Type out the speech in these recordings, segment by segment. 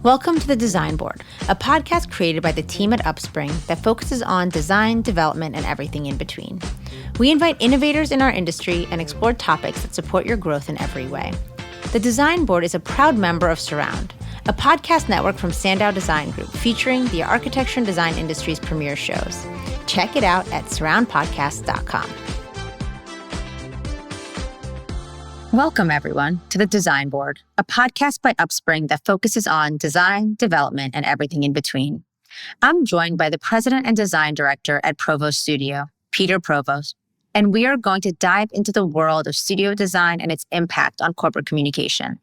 Welcome to The Design Board, a podcast created by the team at Upspring that focuses on design, development, and everything in between. We invite innovators in our industry and explore topics that support your growth in every way. The Design Board is a proud member of Surround, a podcast network from Sandow Design Group featuring the architecture and design industry's premier shows. Check it out at surroundpodcast.com. Welcome, everyone, to The Design Board, a podcast by Upspring that focuses on design, development, and everything in between. I'm joined by the President and Design Director at Provost Studio, Peter Provost, and we are going to dive into the world of studio design and its impact on corporate communication.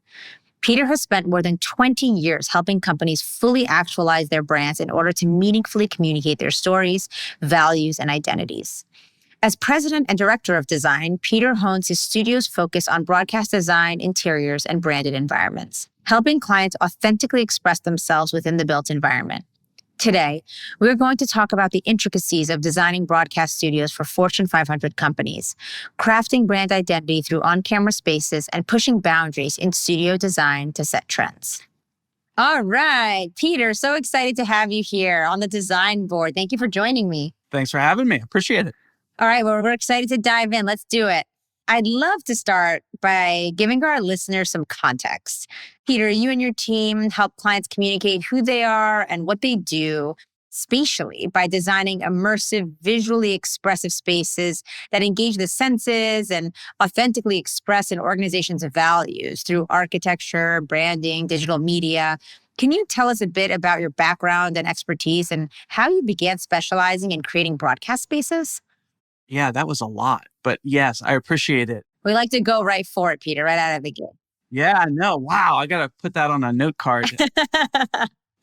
Peter has spent more than 20 years helping companies fully actualize their brands in order to meaningfully communicate their stories, values, and identities. As president and director of design, Peter hones his studio's focus on broadcast design, interiors, and branded environments, helping clients authentically express themselves within the built environment. Today, we're going to talk about the intricacies of designing broadcast studios for Fortune 500 companies, crafting brand identity through on-camera spaces, and pushing boundaries in studio design to set trends. All right, Peter, so excited to have you here on the Design Board. Thank you for joining me. Thanks for having me. Appreciate it. All right, well, we're excited to dive in. Let's do it. I'd love to start by giving our listeners some context. Peter, you and your team help clients communicate who they are and what they do spatially by designing immersive, visually expressive spaces that engage the senses and authentically express an organization's values through architecture, branding, digital media. Can you tell us a bit about your background and expertise and how you began specializing in creating broadcast spaces? Yeah, that was a lot. But yes, I appreciate it. We like to go right for it, Peter, right out of the gate. Yeah, no, wow. I got to put that on a note card.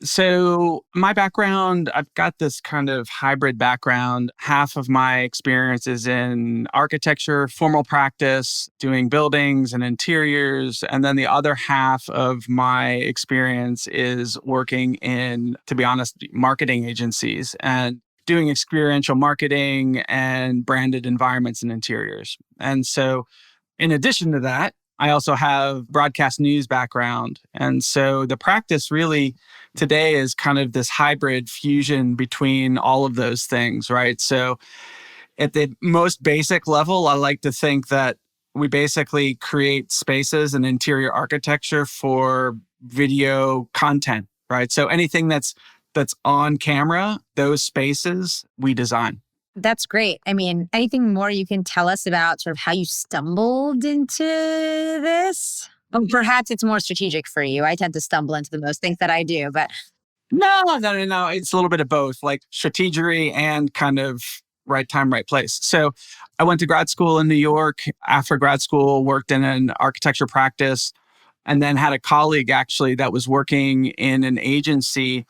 So my background, I've got this kind of hybrid background. Half of my experience is in architecture, formal practice, doing buildings and interiors. And then the other half of my experience is working in, to be honest, marketing agencies and doing experiential marketing and branded environments and interiors. And so in addition to that, I also have broadcast news background. And so the practice really today is kind of this hybrid fusion between all of those things, right? So at the most basic level, I like to think that we basically create spaces and interior architecture for video content, right? So anything that's on camera, those spaces we design. That's great. I mean, anything more you can tell us about sort of how you stumbled into this? Well, perhaps it's more strategic for you. I tend to stumble into the most things that I do, but... No. It's a little bit of both, like strategery and kind of right time, right place. So I went to grad school in New York. After grad school, worked in an architecture practice, and then had a colleague actually that was working in an agency.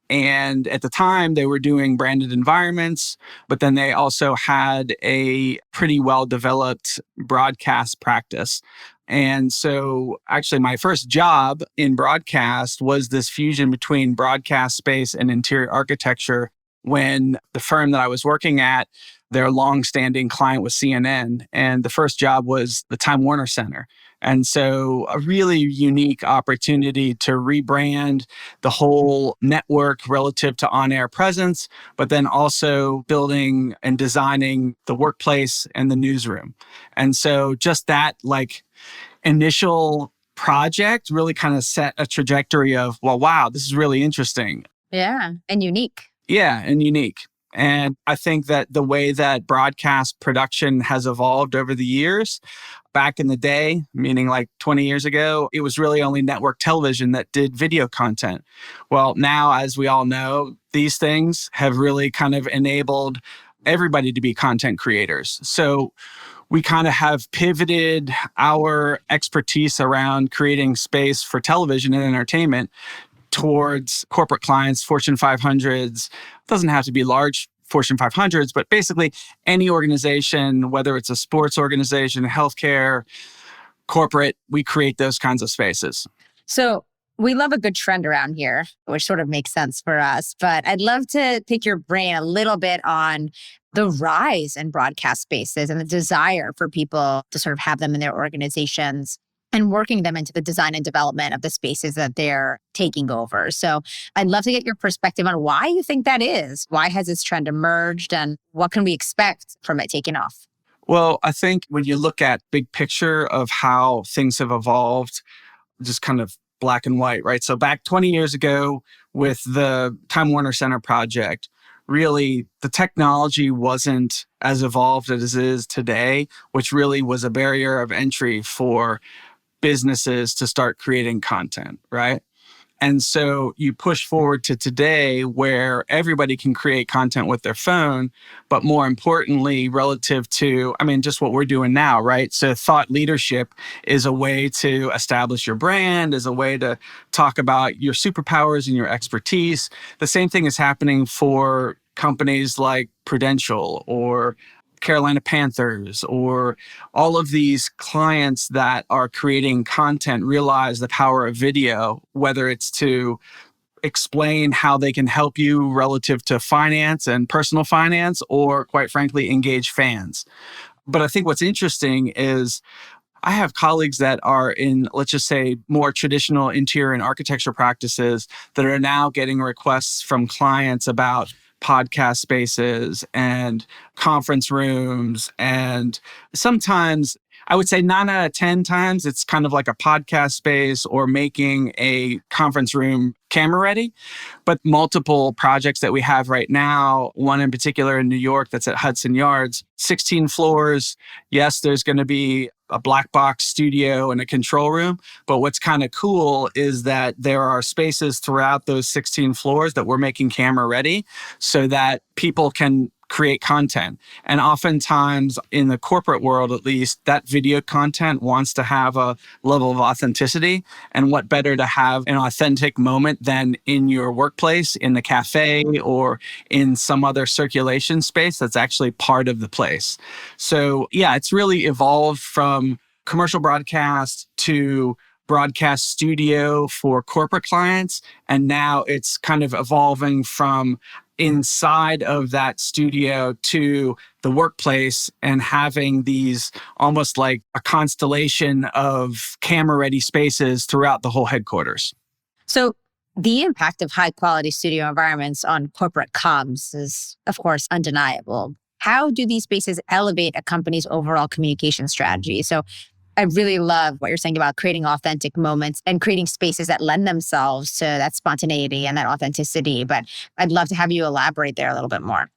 And at the time, they were doing branded environments, but then they also had a pretty well-developed broadcast practice. And so actually my first job in broadcast was this fusion between broadcast space and interior architecture when the firm that I was working at, their longstanding client was CNN. And the first job was the Time Warner Center. And so a really unique opportunity to rebrand the whole network relative to on-air presence, but then also building and designing the workplace and the newsroom. And so just that initial project really kind of set a trajectory of, well, wow, this is really interesting. Yeah, and unique. Yeah, and unique. And I think that the way that broadcast production has evolved over the years, back in the day, meaning like 20 years ago, it was really only network television that did video content. Well, now, as we all know, these things have really kind of enabled everybody to be content creators. So we kind of have pivoted our expertise around creating space for television and entertainment towards corporate clients, Fortune 500s. Doesn't have to be large Fortune 500s, but basically any organization, whether it's a sports organization, healthcare, corporate, we create those kinds of spaces. So we love a good trend around here, which sort of makes sense for us. But I'd love to pick your brain a little bit on the rise in broadcast spaces and the desire for people to sort of have them in their organizations. and working them into the design and development of the spaces that they're taking over. So I'd love to get your perspective on why you think that is. Why has this trend emerged and what can we expect from it taking off? Well, I think when you look at big picture of how things have evolved, just kind of black and white, right? So back 20 years ago with the Time Warner Center project, really the technology wasn't as evolved as it is today, which really was a barrier of entry for businesses to start creating content, right? And so you push forward to today where everybody can create content with their phone, but more importantly, relative to, just what we're doing now, right? So thought leadership is a way to establish your brand, is a way to talk about your superpowers and your expertise. The same thing is happening for companies like Prudential or Carolina Panthers, or all of these clients that are creating content realize the power of video, whether it's to explain how they can help you relative to finance and personal finance, or quite frankly, engage fans. But I think what's interesting is I have colleagues that are in, let's just say, more traditional interior and architecture practices that are now getting requests from clients about podcast spaces and conference rooms. And sometimes I would say 9 out of 10 times it's kind of like a podcast space or making a conference room camera ready. But multiple projects that we have right now, one in particular in New York that's at Hudson Yards, 16 floors. Yes, there's going to be a black box studio and a control room. But what's kind of cool is that there are spaces throughout those 16 floors that we're making camera ready so that people can create content. And oftentimes in the corporate world, at least, that video content wants to have a level of authenticity. And what better to have an authentic moment than in your workplace, in the cafe, or in some other circulation space that's actually part of the place. So yeah, it's really evolved from commercial broadcast to broadcast studio for corporate clients. And now it's kind of evolving from inside of that studio to the workplace and having these almost like a constellation of camera ready spaces throughout the whole headquarters. So the impact of high quality studio environments on corporate comms is, of course, undeniable. How do these spaces elevate a company's overall communication strategy? So I really love what you're saying about creating authentic moments and creating spaces that lend themselves to that spontaneity and that authenticity. But I'd love to have you elaborate there a little bit more.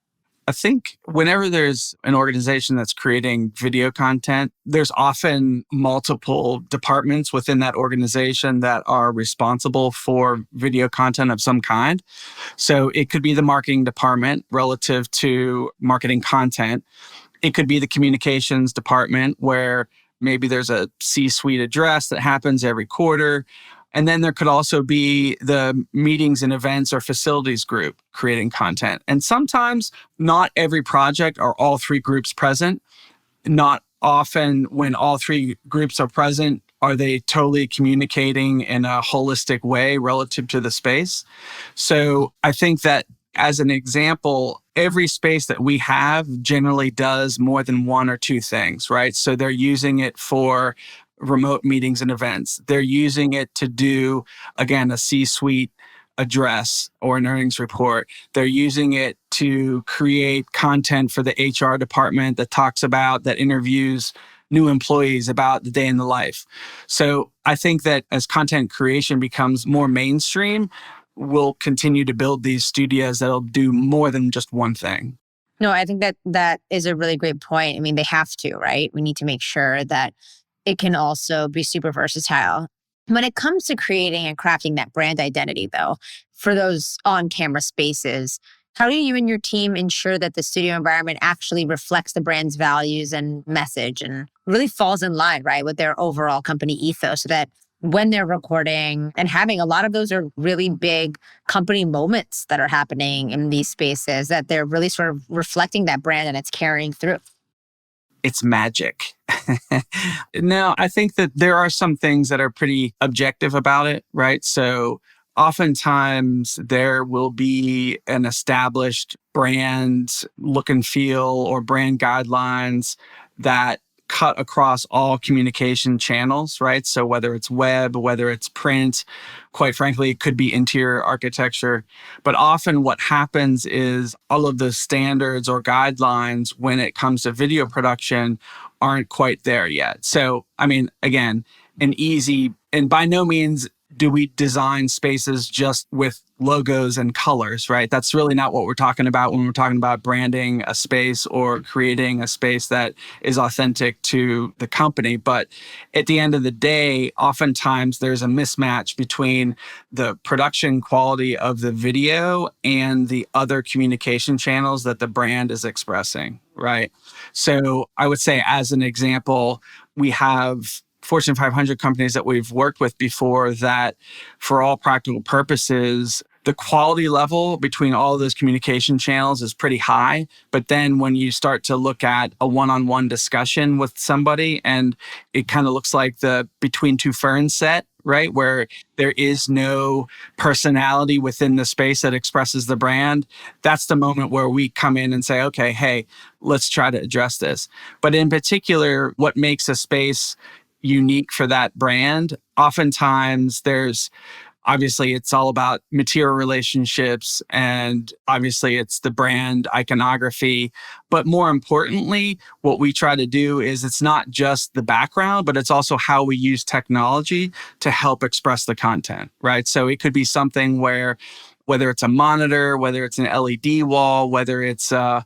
I think whenever there's an organization that's creating video content, there's often multiple departments within that organization that are responsible for video content of some kind. So it could be the marketing department relative to marketing content. It could be the communications department where maybe there's a C-suite address that happens every quarter. And then there could also be the meetings and events or facilities group creating content. And sometimes not every project are all three groups present. Not often when all three groups are present are they totally communicating in a holistic way relative to the space. So I think that as an example, every space that we have generally does more than one or two things, right? So they're using it for remote meetings and events. They're using it to do, again, a C-suite address or an earnings report. They're using it to create content for the HR department that interviews new employees about the day in the life. So I think that as content creation becomes more mainstream, we'll continue to build these studios that'll do more than just one thing. No, I think that is a really great point. I mean, they have to, right? We need to make sure that it can also be super versatile. When it comes to creating and crafting that brand identity, though, for those on-camera spaces, how do you and your team ensure that the studio environment actually reflects the brand's values and message and really falls in line, right, with their overall company ethos so that when they're recording and having a lot of those are really big company moments that are happening in these spaces, that they're really sort of reflecting that brand and it's carrying through? It's magic. No, I think that there are some things that are pretty objective about it, right? So oftentimes there will be an established brand look and feel or brand guidelines that cut across all communication channels, right? So whether it's web, whether it's print, quite frankly, it could be interior architecture. But often what happens is all of the standards or guidelines when it comes to video production aren't quite there yet. So, I mean, again, an easy, and by no means do we design spaces just with logos and colors, right? That's really not what we're talking about when we're talking about branding a space or creating a space that is authentic to the company. But at the end of the day, oftentimes there's a mismatch between the production quality of the video and the other communication channels that the brand is expressing, right? So I would say, as an example, we have Fortune 500 companies that we've worked with before that, for all practical purposes, the quality level between all of those communication channels is pretty high. But then when you start to look at a one-on-one discussion with somebody, and it kind of looks like the Between Two Ferns set, right? Where there is no personality within the space that expresses the brand. That's the moment where we come in and say, okay, hey, let's try to address this. But in particular, what makes a space unique for that brand, oftentimes obviously it's all about material relationships, and obviously it's the brand iconography. But more importantly, what we try to do is it's not just the background, but it's also how we use technology to help express the content, right? So it could be something where, whether it's a monitor, whether it's an LED wall, whether it's a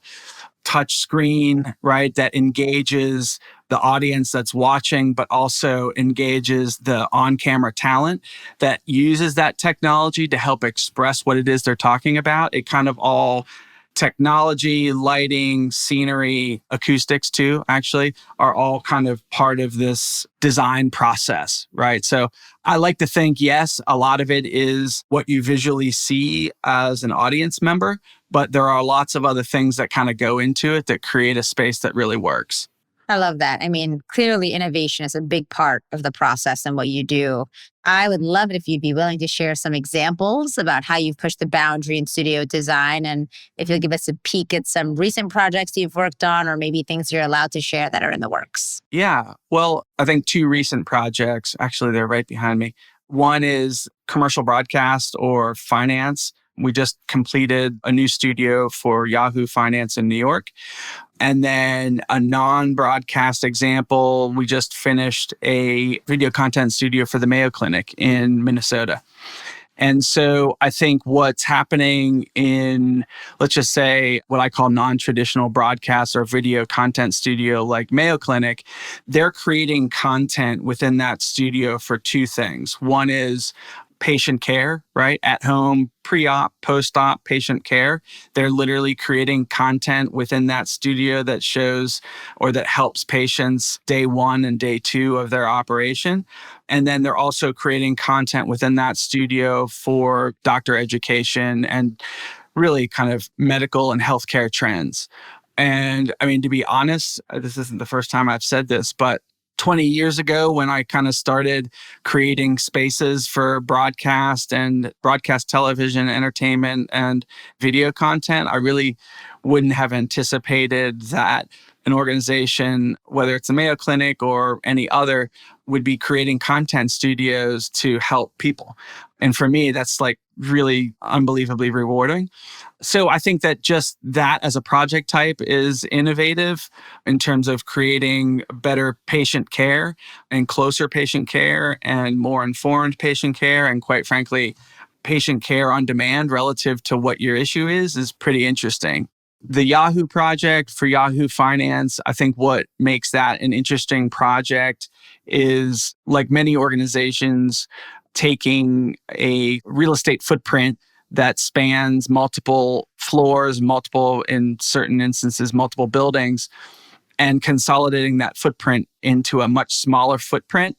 touch screen, right, that engages the audience that's watching, but also engages the on-camera talent that uses that technology to help express what it is they're talking about. It kind of all technology, lighting, scenery, acoustics too, actually, are all kind of part of this design process, right? So I like to think, yes, a lot of it is what you visually see as an audience member, but there are lots of other things that kind of go into it that create a space that really works. I love that. I mean, clearly innovation is a big part of the process and what you do. I would love it if you'd be willing to share some examples about how you've pushed the boundary in studio design, and if you'll give us a peek at some recent projects you've worked on, or maybe things you're allowed to share that are in the works. Yeah. Well, I think two recent projects, actually, they're right behind me. One is commercial broadcast or finance. We just completed a new studio for Yahoo Finance in New York. And then a non-broadcast example, we just finished a video content studio for the Mayo Clinic in Minnesota. And so I think what's happening in, let's just say, what I call non-traditional broadcast or video content studio like Mayo Clinic, they're creating content within that studio for two things. One is patient care, right? At home, pre-op, post-op patient care. They're literally creating content within that studio that shows or that helps patients day one and day two of their operation. And then they're also creating content within that studio for doctor education and really kind of medical and healthcare trends. And I mean, to be honest, this isn't the first time I've said this, but 20 years ago, when I kind of started creating spaces for broadcast and broadcast television, entertainment, and video content, I really wouldn't have anticipated that an organization, whether it's the Mayo Clinic or any other, would be creating content studios to help people. And for me, that's like really unbelievably rewarding. So I think that just that as a project type is innovative in terms of creating better patient care and closer patient care and more informed patient care. And quite frankly, patient care on demand relative to what your issue is pretty interesting. The Yahoo project for Yahoo Finance, I think what makes that an interesting project is, like many organizations, taking a real estate footprint that spans multiple floors, multiple, in certain instances, multiple buildings, and consolidating that footprint into a much smaller footprint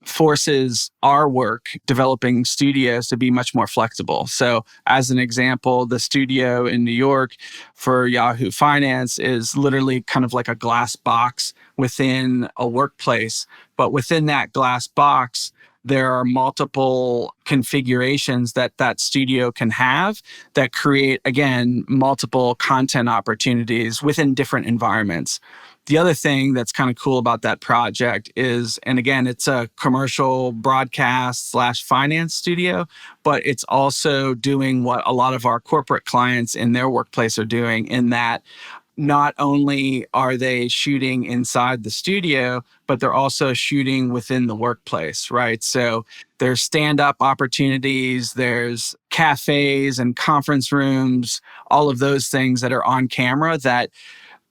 forces our work developing studios to be much more flexible. So as an example, the studio in New York for Yahoo Finance is literally kind of like a glass box within a workplace. But within that glass box, there are multiple configurations that that studio can have that create, again, multiple content opportunities within different environments. The other thing that's kind of cool about that project is, and again, it's a commercial broadcast slash finance studio, but it's also doing what a lot of our corporate clients in their workplace are doing, in that not only are they shooting inside the studio, but they're also shooting within the workplace, right? So there's stand-up opportunities, there's cafes and conference rooms, all of those things that are on camera that,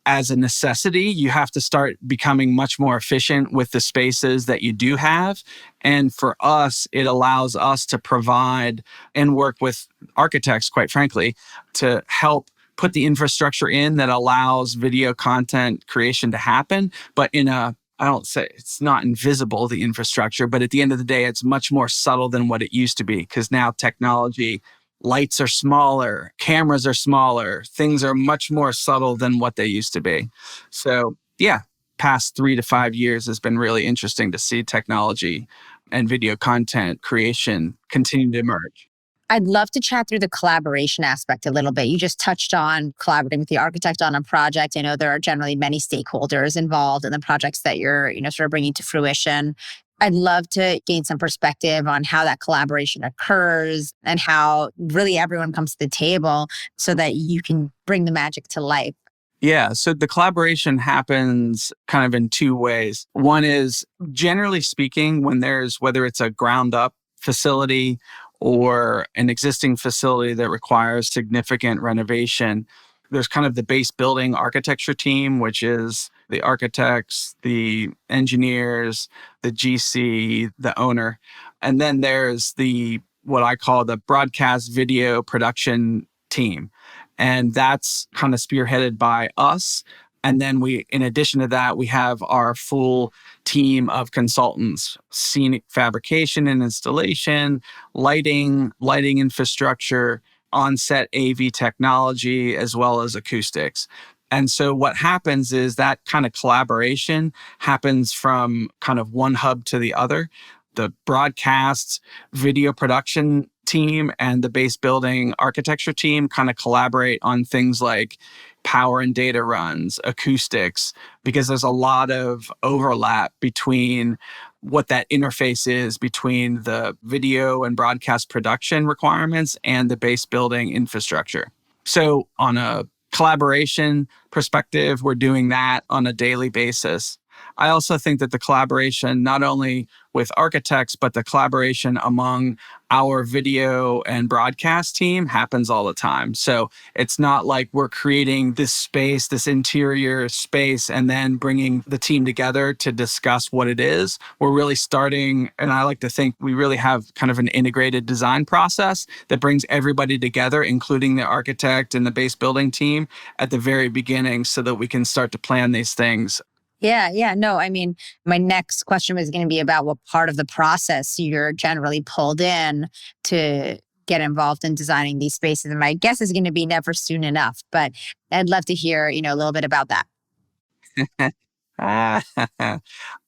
as a necessity, you have to start becoming much more efficient with the spaces that you do have. And for us, it allows us to provide and work with architects, quite frankly, to help put the infrastructure in that allows video content creation to happen, but in a, I don't say it's not invisible, the infrastructure, but at the end of the day, it's much more subtle than what it used to be, because now technology, lights are smaller, cameras are smaller, things are much more subtle than what they used to be. So, yeah, past 3 to 5 years has been really interesting to see technology and video content creation continue to emerge. I'd love to chat through the collaboration aspect a little bit. You just touched on collaborating with the architect on a project. I know there are generally many stakeholders involved in the projects that you're, sort of bringing to fruition. I'd love to gain some perspective on how that collaboration occurs and how really everyone comes to the table so that you can bring the magic to life. Yeah, so the collaboration happens kind of in two ways. One is, generally speaking, when there's, whether it's a ground up facility or an existing facility that requires significant renovation, there's kind of the base building architecture team, which is the architects, the engineers, the GC, the owner. And then there's the, what I call the broadcast video production team. And that's kind of spearheaded by us. And then we, in addition to that, we have our full team of consultants: scenic fabrication and installation, lighting infrastructure, on-set AV technology, as well as acoustics. And so what happens is that kind of collaboration happens from kind of one hub to the other. The broadcast video production team and the base building architecture team kind of collaborate on things like power and data runs, acoustics, because there's a lot of overlap between what that interface is between the video and broadcast production requirements and the base building infrastructure. So on a collaboration perspective, we're doing that on a daily basis. I also think that the collaboration, not only with architects, but the collaboration among our video and broadcast team happens all the time. So it's not like we're creating this space, this interior space, and then bringing the team together to discuss what it is. We're really starting, and I like to think we really have kind of an integrated design process that brings everybody together, including the architect and the base building team, at the very beginning, so that we can start to plan these things. Yeah. No, I mean, my next question was going to be about what part of the process you're generally pulled in to get involved in designing these spaces. And my guess is going to be never soon enough, but I'd love to hear, a little bit about that.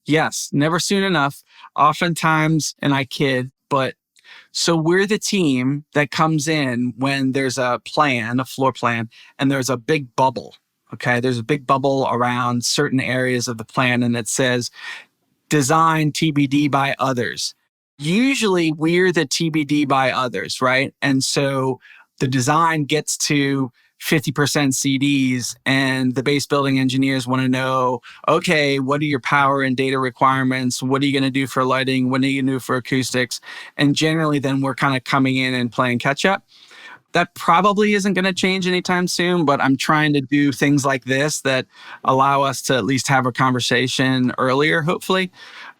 Yes, never soon enough. Oftentimes, and I kid, but so we're the team that comes in when there's a plan, a floor plan, and there's a big bubble. Okay, there's a big bubble around certain areas of the plan, and it says design TBD by others. Usually we're the TBD by others, right? And so the design gets to 50% CDs, and the base building engineers want to know, okay, what are your power and data requirements? What are you going to do for lighting? What are you going to do for acoustics? And generally then we're kind of coming in and playing catch up. That probably isn't going to change anytime soon, but I'm trying to do things like this that allow us to at least have a conversation earlier, hopefully.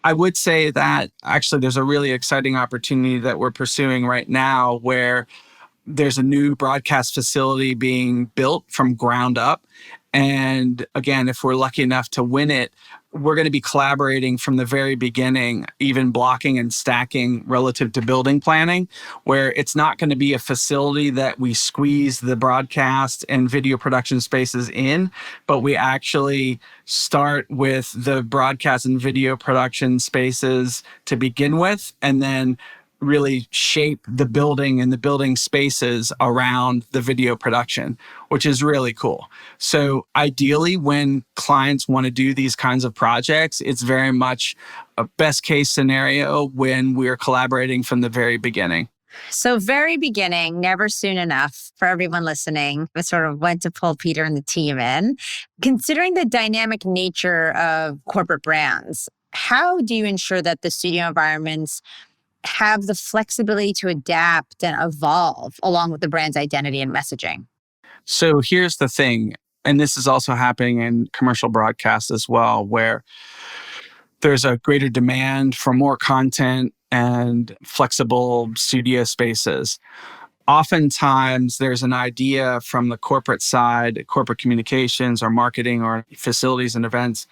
I would say that actually there's a really exciting opportunity that we're pursuing right now, where there's a new broadcast facility being built from ground up. And again, if we're lucky enough to win it, we're going to be collaborating from the very beginning, even blocking and stacking relative to building planning, where it's not going to be a facility that we squeeze the broadcast and video production spaces in, but we actually start with the broadcast and video production spaces to begin with, and then really shape the building and the building spaces around the video production, which is really cool. So ideally, when clients want to do these kinds of projects, it's very much a best case scenario when we're collaborating from the very beginning. So, very beginning, never soon enough for everyone listening, but sort of when to pull Peter and the team in. Considering the dynamic nature of corporate brands, how do you ensure that the studio environments have the flexibility to adapt and evolve along with the brand's identity and messaging? So here's the thing, and this is also happening in commercial broadcast as well, where there's a greater demand for more content and flexible studio spaces. Oftentimes, there's an idea from the corporate side, corporate communications or marketing or facilities and events.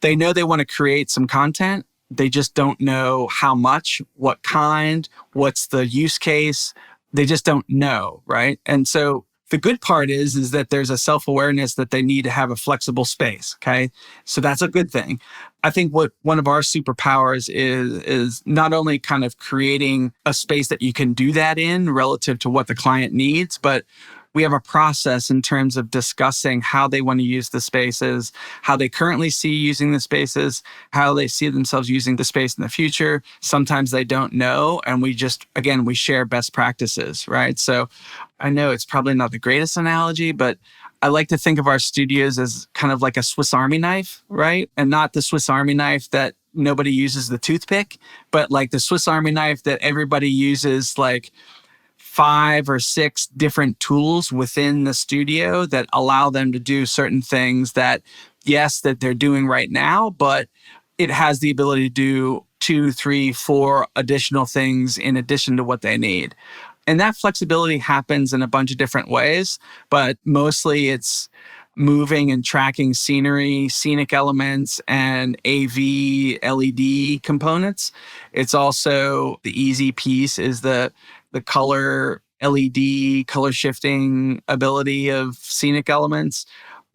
They know they want to create some content. They just don't know how much, what kind, what's the use case. They just don't know, right? And so the good part is that there's a self-awareness that they need to have a flexible space, okay? So that's a good thing. I think what one of our superpowers is not only kind of creating a space that you can do that in relative to what the client needs, but we have a process in terms of discussing how they want to use the spaces, how they currently see using the spaces, how they see themselves using the space in the future. Sometimes they don't know. And we just, again, we share best practices, right? So I know it's probably not the greatest analogy, but I like to think of our studios as kind of like a Swiss Army knife, right? And not the Swiss Army knife that nobody uses the toothpick, but like the Swiss Army knife that everybody uses, like 5 or 6 different tools within the studio that allow them to do certain things that, yes, that they're doing right now, but it has the ability to do 2, 3, 4 additional things in addition to what they need. And that flexibility happens in a bunch of different ways, but mostly it's moving and tracking scenery, scenic elements, and AV LED components. It's also the easy piece is the color LED, color shifting ability of scenic elements.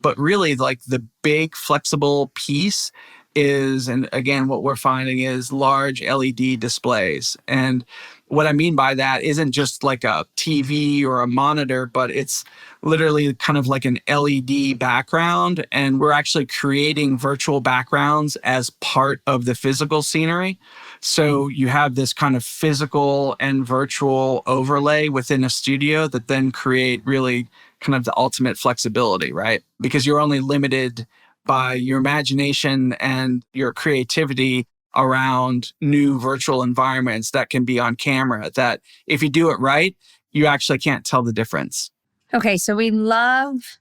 But really, like the big flexible piece is, and again, what we're finding is large LED displays. And what I mean by that isn't just like a TV or a monitor, but it's literally kind of like an LED background. And we're actually creating virtual backgrounds as part of the physical scenery. So you have this kind of physical and virtual overlay within a studio that then create really kind of the ultimate flexibility, right? Because you're only limited by your imagination and your creativity around new virtual environments that can be on camera, that if you do it right, you actually can't tell the difference. Okay, so we love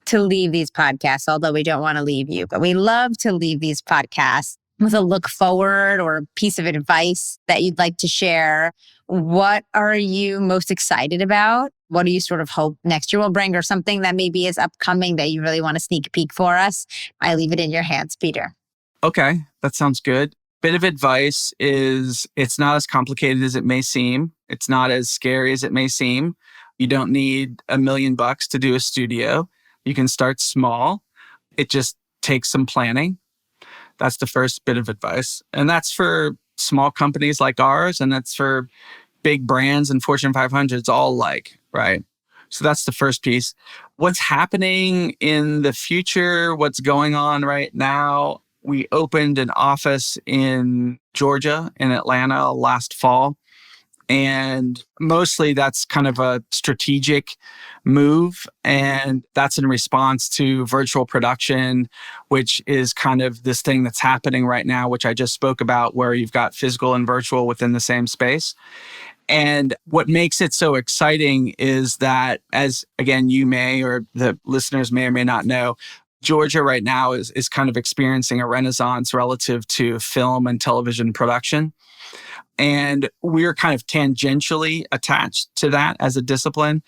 to leave these podcasts, although we don't want to leave you, but we love to leave these podcasts with a look forward or a piece of advice that you'd like to share. What are you most excited about? What do you sort of hope next year will bring, or something that maybe is upcoming that you really want to sneak peek for us? I leave it in your hands, Peter. Okay, that sounds good. Bit of advice is it's not as complicated as it may seem. It's not as scary as it may seem. You don't need $1 million to do a studio. You can start small. It just takes some planning. That's the first bit of advice. And that's for small companies like ours, and that's for big brands and Fortune 500s all alike, right? So that's the first piece. What's happening in the future, what's going on right now? We opened an office in Georgia, in Atlanta last fall. And mostly that's kind of a strategic move. And that's in response to virtual production, which is kind of this thing that's happening right now, which I just spoke about, where you've got physical and virtual within the same space. And what makes it so exciting is that, as again, you may, or the listeners may or may not know, Georgia right now is kind of experiencing a renaissance relative to film and television production. And we're kind of tangentially attached to that as a discipline.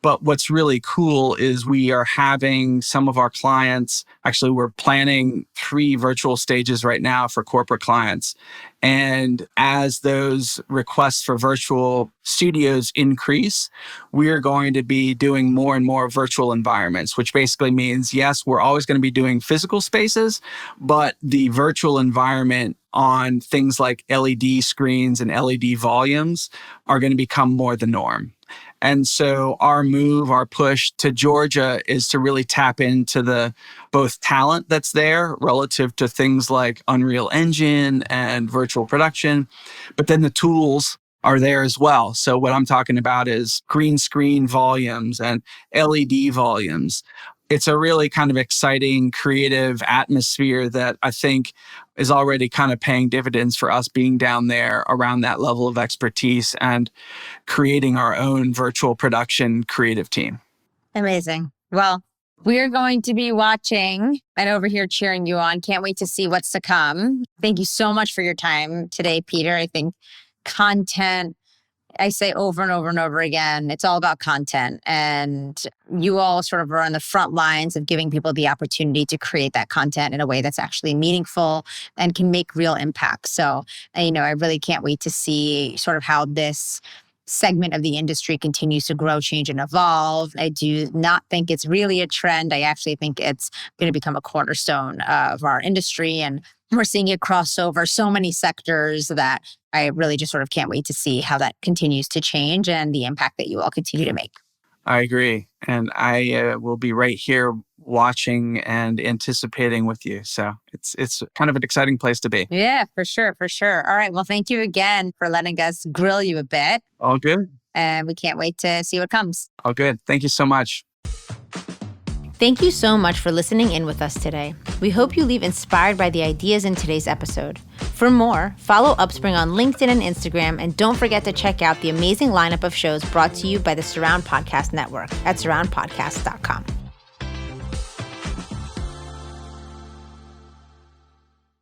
But what's really cool is we are having some of our clients, actually, we're planning 3 virtual stages right now for corporate clients. And as those requests for virtual studios increase, we're going to be doing more and more virtual environments, which basically means, yes, we're always going to be doing physical spaces, but the virtual environment on things like LED screens and LED volumes are going to become more the norm. And so our move, our push to Georgia is to really tap into the both talent that's there relative to things like Unreal Engine and virtual production, but then the tools are there as well. So what I'm talking about is green screen volumes and LED volumes. It's a really kind of exciting, creative atmosphere that I think is already kind of paying dividends for us being down there around that level of expertise and creating our own virtual production creative team. Amazing. Well, we're going to be watching and over here cheering you on. Can't wait to see what's to come. Thank you so much for your time today, Peter. I think content, I say over and over and over again, it's all about content. And you all sort of are on the front lines of giving people the opportunity to create that content in a way that's actually meaningful and can make real impact. So, I really can't wait to see sort of how this segment of the industry continues to grow, change, and evolve. I do not think it's really a trend. I actually think it's going to become a cornerstone of our industry. And we're seeing it cross over so many sectors that I really just sort of can't wait to see how that continues to change and the impact that you all continue to make. I agree. And I will be right here watching and anticipating with you. So it's kind of an exciting place to be. Yeah, for sure. For sure. All right. Well, thank you again for letting us grill you a bit. All good. And we can't wait to see what comes. All good. Thank you so much. Thank you so much for listening in with us today. We hope you leave inspired by the ideas in today's episode. For more, follow Upspring on LinkedIn and Instagram, and don't forget to check out the amazing lineup of shows brought to you by the Surround Podcast Network at surroundpodcast.com.